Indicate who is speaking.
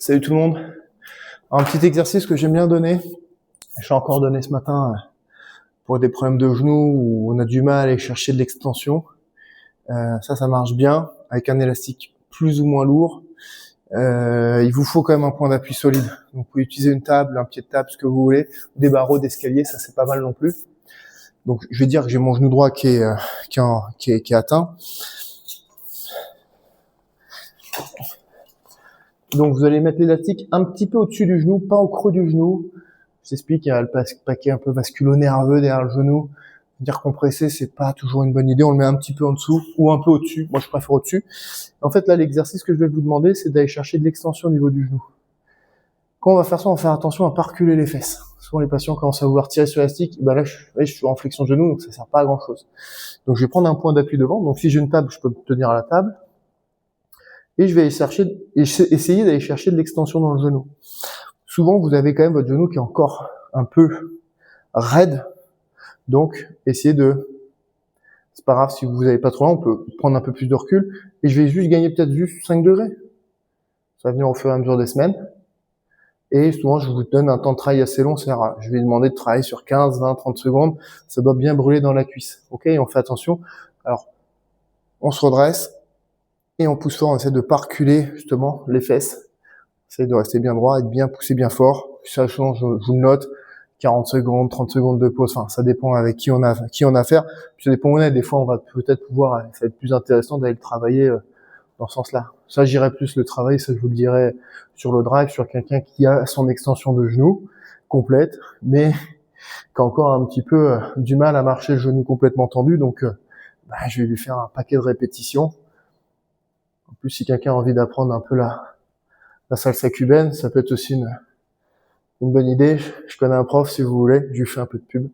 Speaker 1: Salut tout le monde. Un petit exercice que j'aime bien donner. Je l'ai encore donné ce matin pour des problèmes de genoux où on a du mal à aller chercher de l'extension. Ça marche bien avec un élastique plus ou moins lourd. Il vous faut quand même un point d'appui solide. Donc vous pouvez utiliser une table, un pied de table, ce que vous voulez, des barreaux d'escalier, ça c'est pas mal non plus. Donc je vais dire que j'ai mon genou droit qui est atteint. Donc vous allez mettre l'élastique un petit peu au-dessus du genou, pas au creux du genou. Je t'explique, il y a le paquet un peu vasculo-nerveux derrière le genou. Dire compresser, c'est pas toujours une bonne idée. On le met un petit peu en dessous ou un peu au-dessus. Moi, je préfère au-dessus. En fait, là, l'exercice que je vais vous demander, c'est d'aller chercher de l'extension au niveau du genou. Quand on va faire ça, on va faire attention à pas reculer les fesses. Souvent, les patients commencent à vouloir tirer sur l'élastique. Ben là, je suis en flexion de genou, donc ça sert pas à grand chose. Donc, je vais prendre un point d'appui devant. Donc, si j'ai une table, je peux me tenir à la table. Et je vais essayer d'aller chercher de l'extension dans le genou. Souvent, vous avez quand même votre genou qui est encore un peu raide. Donc, essayez c'est pas grave si vous n'avez pas trop loin, on peut prendre un peu plus de recul. Et je vais juste gagner peut-être juste 5 degrés. Ça va venir au fur et à mesure des semaines. Et souvent, je vous donne un temps de travail assez long. C'est-à-dire, je vais demander de travailler sur 15, 20, 30 secondes. Ça doit bien brûler dans la cuisse. Ok? Et on fait attention. Alors, on se redresse et on pousse fort. On essaie de pas reculer, justement, les fesses. On essaie de rester bien droit et de bien pousser bien fort. Ça change, je vous le note. 40 secondes, 30 secondes de pause. Enfin, ça dépend avec qui on a affaire. Puis ça dépend où on est. Des fois, on va peut-être pouvoir, ça va être plus intéressant d'aller le travailler dans ce sens-là. Ça, j'irai plus le travail, ça je vous le dirai sur le drive, sur quelqu'un qui a son extension de genou complète, mais qui a encore un petit peu du mal à marcher le genou complètement tendu. Donc, je vais lui faire un paquet de répétitions. En plus, si quelqu'un a envie d'apprendre un peu la salsa cubaine, ça peut être aussi une bonne idée. Je connais un prof, si vous voulez, je lui fais un peu de pub.